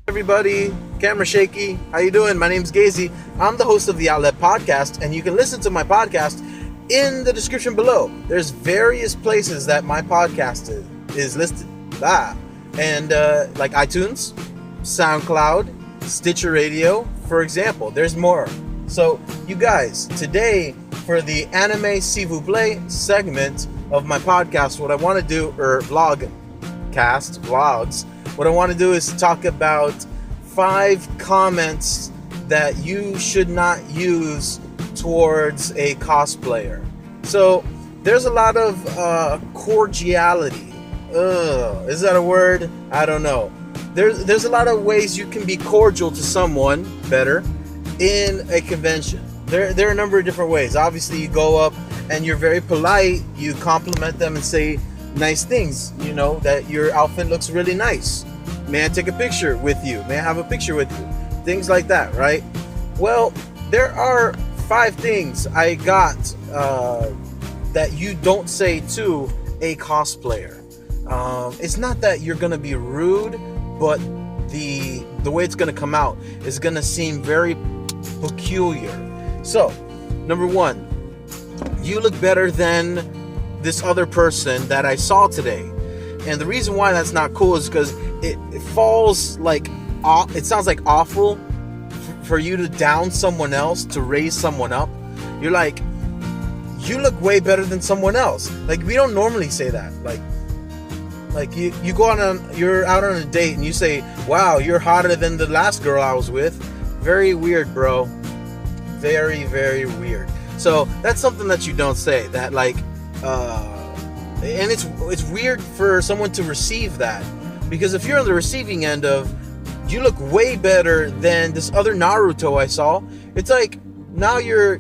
Everybody, camera shaky. How you doing? My name's Gazy. I'm the host of the Outlet Podcast, and you can listen to my podcast in the description below. There's various places that my podcast is listed. And like iTunes, Soundcloud, Stitcher Radio, for example. There's more. So, you guys, today for the Anime S'il vous plaît segment of my podcast, what I want to do, or vlogs, what I want to do is talk about 5 comments that you should not use towards a cosplayer. So, there's a lot of cordiality. Is that a word? I don't know. There's a lot of ways you can be cordial to someone better in a convention. There are a number of different ways. Obviously, you go up and you're very polite. You compliment them and say nice things. You know, that your outfit looks really nice. May I take a picture with you? May I have a picture with you? Things like that, right? Well, there are 5 things I got that you don't say to a cosplayer. It's not that you're gonna be rude, but the way it's gonna come out is gonna seem very peculiar. So, number 1, you look better than this other person that I saw today. And the reason why that's not cool is because it falls like, it sounds like awful for you to down someone else, to raise someone up. You're like, you look way better than someone else. Like, we don't normally say that. Like you go you're out on a date and you say, wow, you're hotter than the last girl I was with. Very weird, bro. Very, very weird. So that's something that you don't say. That and it's weird for someone to receive that, because if you're on the receiving end of, you look way better than this other Naruto I saw, it's like, now you're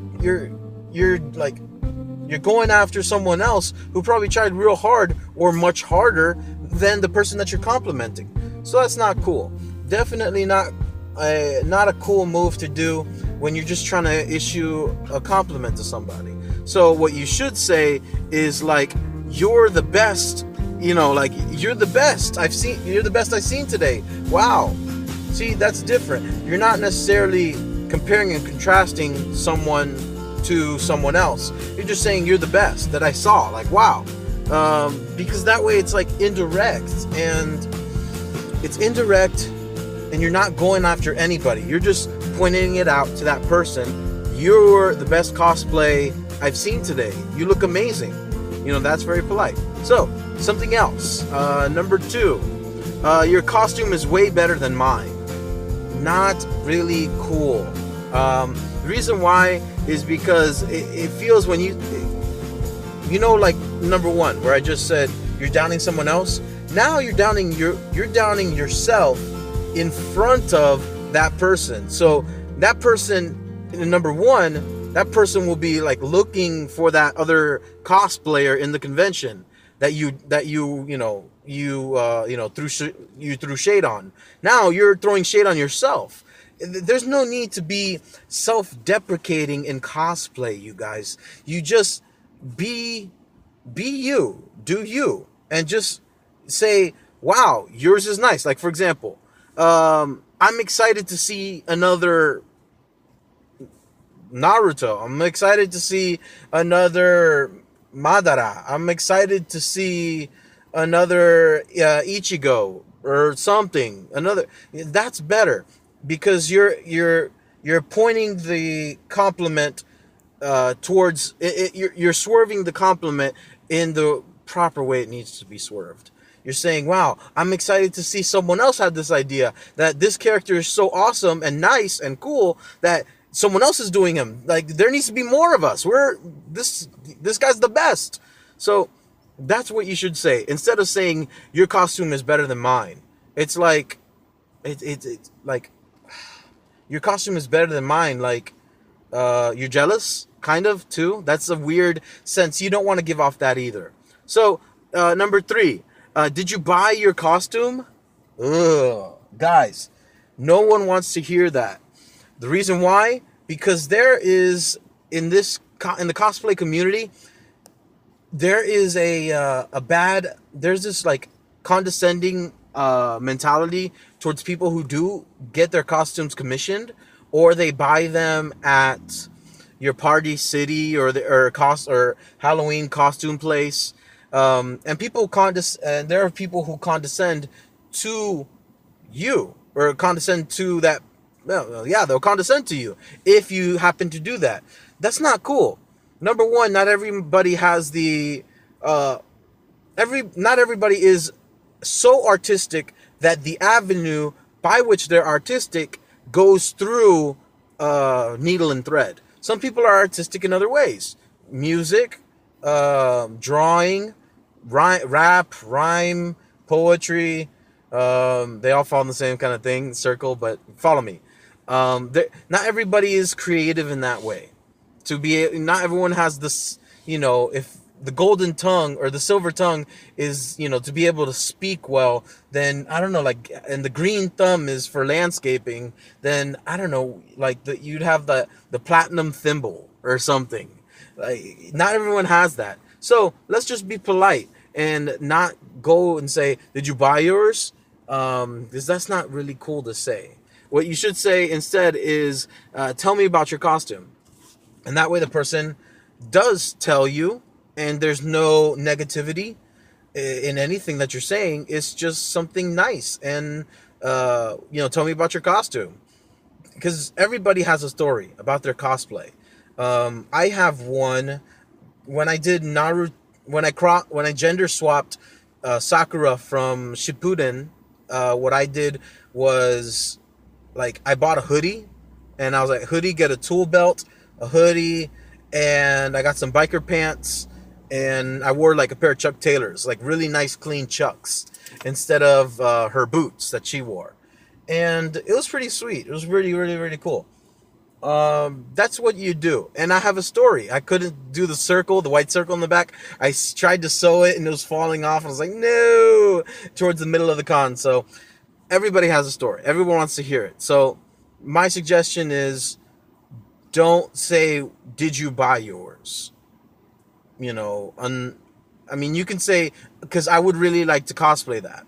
going after someone else who probably tried real hard or much harder than the person that you're complimenting. So that's not cool. Definitely not a cool move to do when you're just trying to issue a compliment to somebody. So what you should say is like, you're the best, like, you're the best you're the best I've seen today. Wow. See, that's different. You're not necessarily comparing and contrasting someone to someone else. You're just saying you're the best that I saw. Like, wow. Because that way it's like indirect, and you're not going after anybody. You're just pointing it out to that person. You're the best cosplay I've seen today. You look amazing. That's very polite. So, something else. Number 2, your costume is way better than mine. Not really cool. The reason why is because it feels when like number 1, where I just said you're downing someone else. Now you're downing yourself in front of that person. So that person, number 1, that person will be like looking for that other cosplayer in the convention that you threw shade on. Now you're throwing shade on yourself. There's no need to be self-deprecating in cosplay, you guys. You just be you, do you, and just say, wow, yours is nice. Like, for example, I'm excited to see another Naruto. I'm excited to see another Madara. I'm excited to see another Ichigo or something. That's better, because you're pointing the compliment towards it. You're swerving the compliment in the proper way it needs to be swerved. You're saying, wow, I'm excited to see someone else have this idea, that this character is so awesome and nice and cool that someone else is doing him. Like, there needs to be more of us. This guy's the best. So that's what you should say, instead of saying your costume is better than mine. It's like, it's like, your costume is better than mine. Like, you're jealous, kind of, too. That's a weird sense. You don't want to give off that either. So, number 3, did you buy your costume? Ugh, guys, no one wants to hear that. The reason why? Because there is, in the cosplay community, there is there's this like condescending mentality towards people who do get their costumes commissioned, or they buy them at your Party City or or Halloween costume place. And there are people who condescend to you, or condescend to that. Well, yeah, they'll condescend to you if you happen to do that. That's not cool. Number one, not everybody has the not everybody is so artistic that the avenue by which they're artistic goes through needle and thread. Some people are artistic in other ways: music, drawing, rap, rhyme, poetry. They all fall in the same kind of thing, circle, but follow me. Not everybody is creative in that way. Not everyone has this, if the golden tongue or the silver tongue is, to be able to speak well, then I don't know, like, and the green thumb is for landscaping, then I don't know, like, you'd have the platinum thimble or something. Like, not everyone has that. So let's just be polite and not go and say, "Did you buy yours?" Because that's not really cool to say. What you should say instead is, "Tell me about your costume." And that way the person does tell you, and there's no negativity in anything that you're saying. It's just something nice. And, tell me about your costume. Because everybody has a story about their cosplay. I have one. When I did Naruto, when I gender swapped Sakura from Shippuden, what I did was, like, I bought a hoodie, and I was like, hoodie, get a tool belt, a hoodie, and I got some biker pants, and I wore like a pair of Chuck Taylors, like really nice clean Chucks, instead of her boots that she wore. And it was pretty sweet. It was really, really, really cool. That's what you do. And I have a story. I couldn't do the white circle in the back. I tried to sew it and it was falling off. I was like, no, towards the middle of the con. So everybody has a story. Everyone wants to hear it. So my suggestion is, don't say, "Did you buy yours?" I mean, you can say, because I would really like to cosplay that.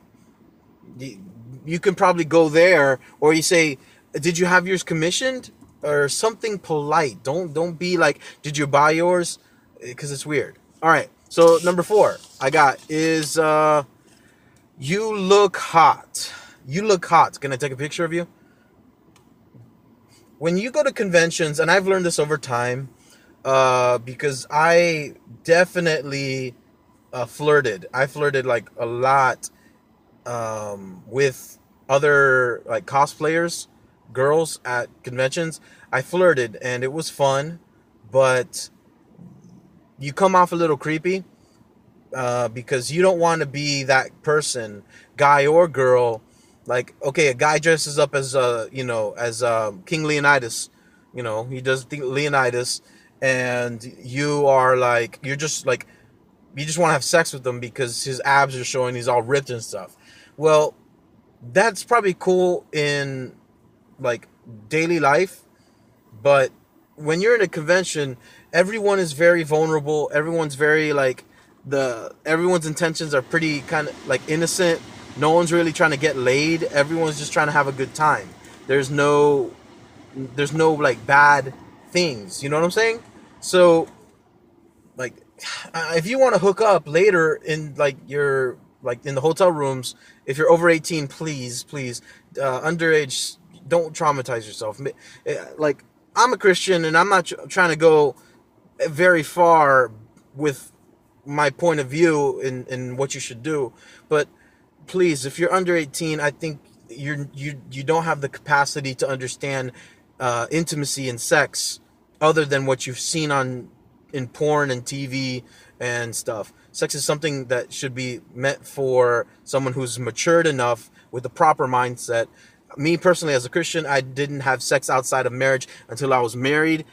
You can probably go there, or you say, "Did you have yours commissioned?" Or something polite. Don't be like, "Did you buy yours?" Because it's weird. All right. So number 4 I got is, you look hot. You look hot. Can I take a picture of you? When you go to conventions, and I've learned this over time, because I definitely flirted. I flirted like a lot with other, like, cosplayers, girls at conventions. I flirted, and it was fun, but you come off a little creepy because you don't want to be that person, guy or girl. Like, okay, a guy dresses up as King Leonidas, he does Leonidas, and you just want to have sex with him because his abs are showing, he's all ripped and stuff. Well, that's probably cool in, like, daily life, but when you're in a convention, everyone is very vulnerable. Everyone's very, like, everyone's intentions are pretty kind of like innocent. No one's really trying to get laid. Everyone's just trying to have a good time. There's no like bad things. You know what I'm saying? So, like, if you want to hook up later in, like, in the hotel rooms, if you're over 18, please, underage, don't traumatize yourself. Like, I'm a Christian, and I'm not trying to go very far with my point of view in what you should do, but please, if you're under 18, I think you don't have the capacity to understand intimacy and sex other than what you've seen in porn and TV and stuff. Sex is something that should be meant for someone who's matured enough with the proper mindset. Me personally, as a Christian, I didn't have sex outside of marriage until I was married.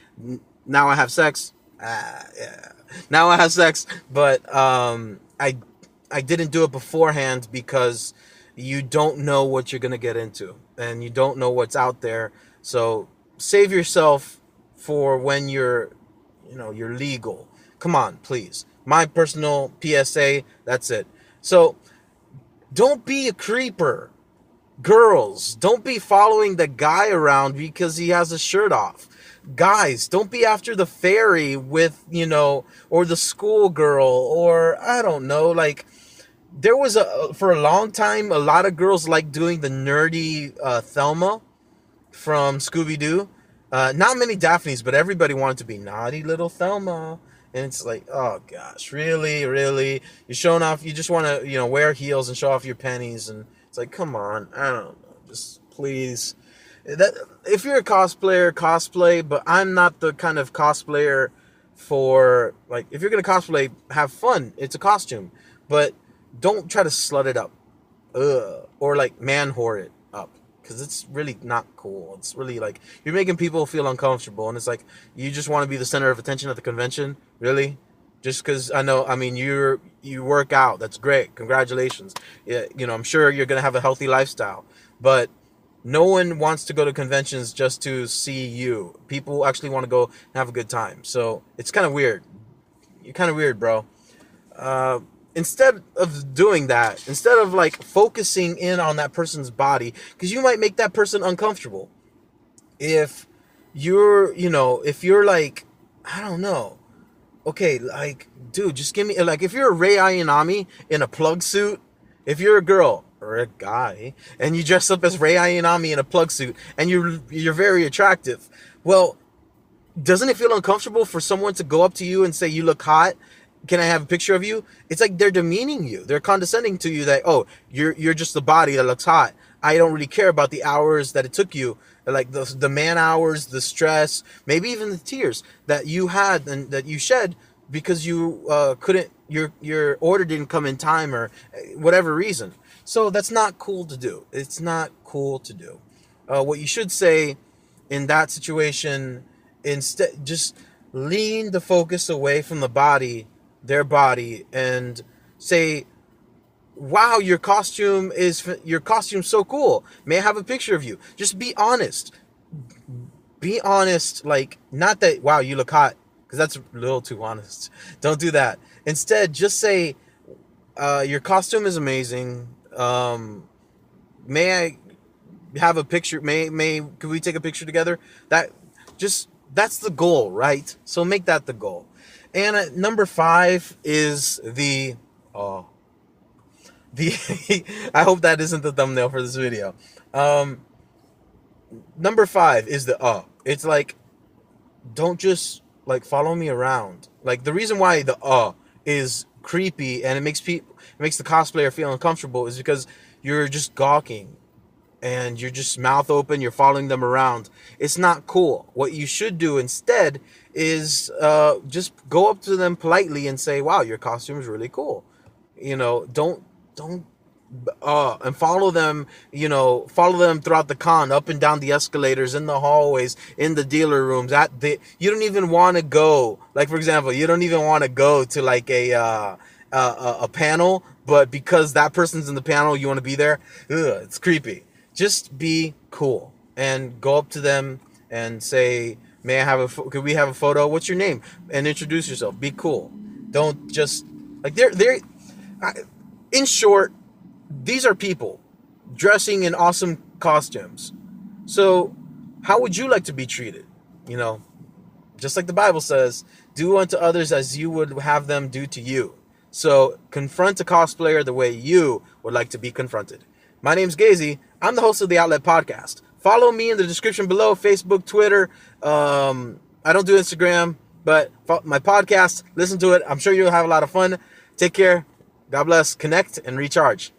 Now I have sex. Yeah. Now I have sex, but I didn't do it beforehand because you don't know what you're gonna get into, and you don't know what's out there. So save yourself for when you're legal. Come on, please. My personal PSA. That's it. So don't be a creeper. Girls, don't be following the guy around because he has a shirt off. Guys, don't be after the fairy with, or the schoolgirl, or I don't know, like, there was for a long time, a lot of girls like doing the nerdy Thelma from Scooby-Doo. Not many Daphnes, but everybody wanted to be naughty little Thelma. And it's like, oh gosh, really, really? You're showing off, you just want to, wear heels and show off your pennies. And it's like, come on, I don't know, just please. If you're a cosplayer, cosplay, but I'm not the kind of cosplayer for, like, if you're going to cosplay, have fun. It's a costume. But don't try to slut it up. Or, like, man whore it up. Because it's really not cool. It's really like, you're making people feel uncomfortable. And it's like, you just want to be the center of attention at the convention? Really? Just because you work out. That's great. Congratulations. Yeah, I'm sure you're going to have a healthy lifestyle. But no one wants to go to conventions just to see you. People actually want to go and have a good time. So it's kind of weird. You're kind of weird, bro. Instead of doing that, instead of like focusing in on that person's body, because you might make that person uncomfortable. If you're like, I don't know. Okay, like, dude, just give me, like, if you're a Rei Ayanami in a plug suit, if you're a girl or a guy and you dress up as Rei Ayanami in a plug suit and you're very attractive, well, doesn't it feel uncomfortable for someone to go up to you and say, you look hot? Can I have a picture of you? It's like they're demeaning you. They're condescending to you that, oh, you're just the body that looks hot. I don't really care about the hours that it took you, like the man hours, the stress, maybe even the tears that you had and that you shed because you couldn't, your order didn't come in time or whatever reason. So that's not cool to do. It's not cool to do. What you should say in that situation, instead, just lean the focus away from the body, their body, and say, wow, your costume's so cool. May I have a picture of you? Just be honest. Be honest, like, not that, wow, you look hot, because that's a little too honest. Don't do that. Instead, just say, your costume is amazing. May I have a picture? Could we take a picture together? That's the goal, right? So make that the goal. And number 5 is the I hope that isn't the thumbnail for this video. Number 5 is the it's like, don't just like follow me around. Like, the reason why the is creepy and it makes the cosplayer feel uncomfortable is because you're just gawking and you're just mouth open, you're following them around. It's not cool. What you should do instead is just go up to them politely and say, wow, your costume is really cool. Don't and follow them throughout the con, up and down the escalators, in the hallways, in the dealer rooms. You don't even want to go, like, for example, you don't even want to go to like a panel, but because that person's in the panel, you want to be there. It's creepy. Just be cool and go up to them and say, may I have could we have a photo? What's your name? And introduce yourself. Be cool. Don't just, like, in short, these are people dressing in awesome costumes. So how would you like to be treated? Just like the Bible says, do unto others as you would have them do to you. So confront a cosplayer the way you would like to be confronted. My name's Gazy. I'm the host of the Outlet Podcast. Follow me in the description below, Facebook, Twitter. I don't do Instagram, but my podcast, listen to it. I'm sure you'll have a lot of fun. Take care. God bless. Connect and recharge.